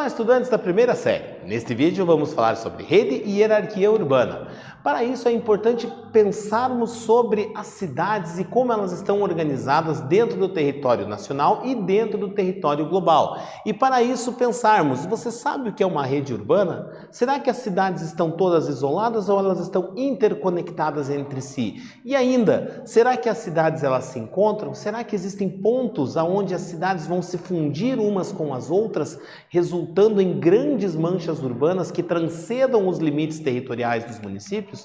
Olá, estudantes da primeira série. Neste vídeo vamos falar sobre rede e hierarquia urbana. Para isso é importante pensarmos sobre as cidades e como elas estão organizadas dentro do território nacional e dentro do território global. E para isso pensarmos, você sabe o que é uma rede urbana? Será que as cidades estão todas isoladas ou elas estão interconectadas entre si? E ainda, será que as cidades elas se encontram? Será que existem pontos onde as cidades vão se fundir umas com as outras, resultando em grandes manchas urbanas que transcendam os limites territoriais dos municípios?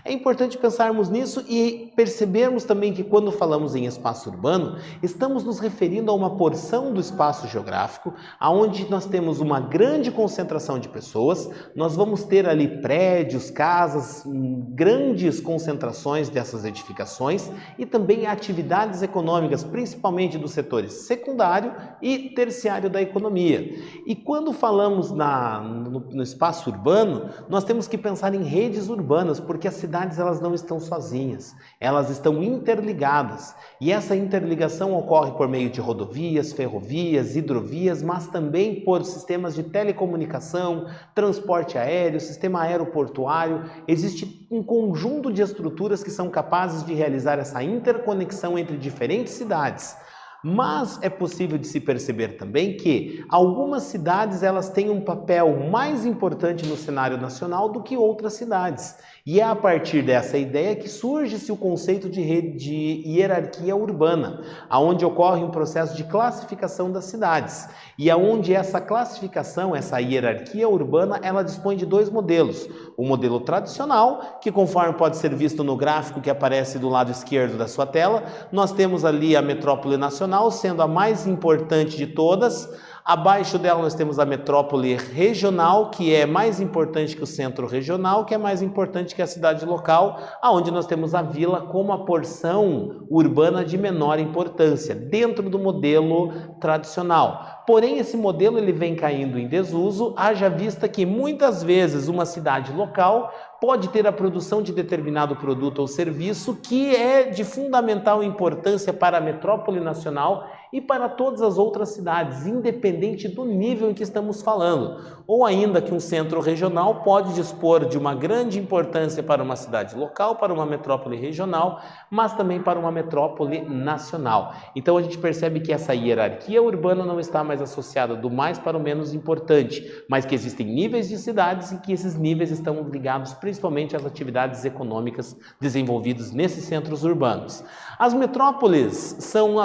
É importante pensarmos nisso e percebermos também que quando falamos em espaço urbano, estamos nos referindo a uma porção do espaço geográfico onde nós temos uma grande concentração de pessoas, nós vamos ter ali prédios, casas, grandes concentrações dessas edificações e também atividades econômicas, principalmente dos setores secundário e terciário da economia. E quando falamos no espaço urbano, nós temos que pensar em redes urbanas, porque as cidades elas não estão sozinhas, elas estão interligadas. E essa interligação ocorre por meio de rodovias, ferrovias, hidrovias, mas também por sistemas de telecomunicação, transporte aéreo, sistema aeroportuário. Existe um conjunto de estruturas que são capazes de realizar essa interconexão entre diferentes cidades. Mas é possível de se perceber também que algumas cidades elas têm um papel mais importante no cenário nacional do que outras cidades. E é a partir dessa ideia que surge-se o conceito de hierarquia urbana, onde ocorre um processo de classificação das cidades. E aonde essa classificação, essa hierarquia urbana, ela dispõe de dois modelos. O modelo tradicional, que conforme pode ser visto no gráfico que aparece do lado esquerdo da sua tela, nós temos ali a metrópole nacional, sendo a mais importante de todas. Abaixo dela nós temos a metrópole regional, que é mais importante que o centro regional, que é mais importante que a cidade local, aonde nós temos a vila como a porção urbana de menor importância, dentro do modelo tradicional. Porém, esse modelo ele vem caindo em desuso, haja vista que muitas vezes uma cidade local pode ter a produção de determinado produto ou serviço que é de fundamental importância para a metrópole nacional e para todas as outras cidades, independente do nível em que estamos falando. Ou ainda que um centro regional pode dispor de uma grande importância para uma cidade local, para uma metrópole regional, mas também para uma metrópole nacional. Então a gente percebe que essa hierarquia urbana não está mais associada do mais para o menos importante, mas que existem níveis de cidades e que esses níveis estão ligados principalmente às atividades econômicas desenvolvidas nesses centros urbanos. As metrópoles são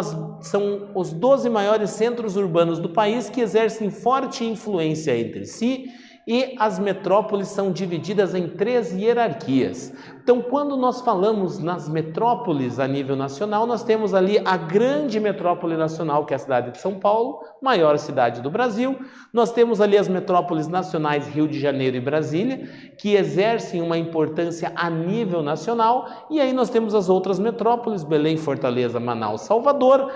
os 12 maiores centros urbanos do país que exercem forte influência entre si, e as metrópoles são divididas em 3 hierarquias. Então, quando nós falamos nas metrópoles a nível nacional, nós temos ali a grande metrópole nacional, que é a cidade de São Paulo, maior cidade do Brasil. Nós temos ali as metrópoles nacionais Rio de Janeiro e Brasília, que exercem uma importância a nível nacional. E aí nós temos as outras metrópoles, Belém, Fortaleza, Manaus, Salvador,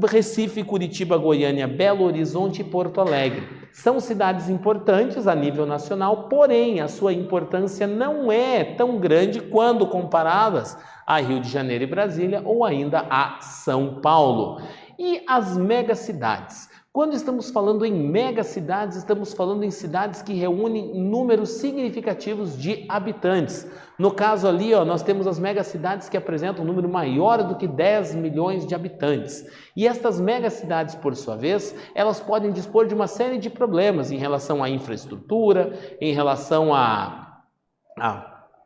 Recife, Curitiba, Goiânia, Belo Horizonte e Porto Alegre. São cidades importantes a nível nacional, porém a sua importância não é tão grande quando comparadas a Rio de Janeiro e Brasília ou ainda a São Paulo. E as megacidades? Quando estamos falando em megacidades, estamos falando em cidades que reúnem números significativos de habitantes. No caso ali, nós temos as megacidades que apresentam um número maior do que 10 milhões de habitantes. E estas megacidades, por sua vez, elas podem dispor de uma série de problemas em relação à infraestrutura, em relação a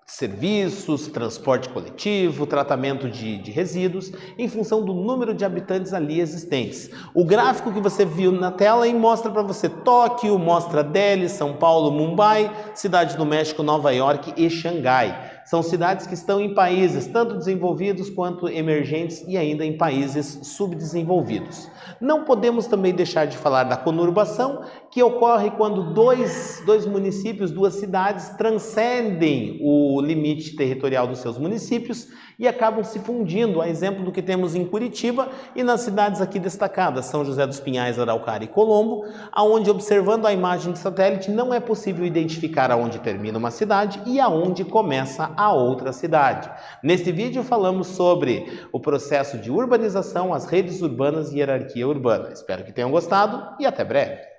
serviços, transporte coletivo, tratamento de resíduos, em função do número de habitantes ali existentes. O gráfico que você viu na tela aí mostra para você Tóquio, mostra Delhi, São Paulo, Mumbai, Cidade do México, Nova York e Xangai. São cidades que estão em países tanto desenvolvidos quanto emergentes e ainda em países subdesenvolvidos. Não podemos também deixar de falar da conurbação, que ocorre quando dois municípios, 2 cidades, transcendem o limite territorial dos seus municípios e acabam se fundindo, a exemplo do que temos em Curitiba e nas cidades aqui destacadas, São José dos Pinhais, Araucária e Colombo, aonde, observando a imagem de satélite, não é possível identificar aonde termina uma cidade e aonde começa a outra cidade. Neste vídeo falamos sobre o processo de urbanização, as redes urbanas e hierarquia urbana. Espero que tenham gostado e até breve.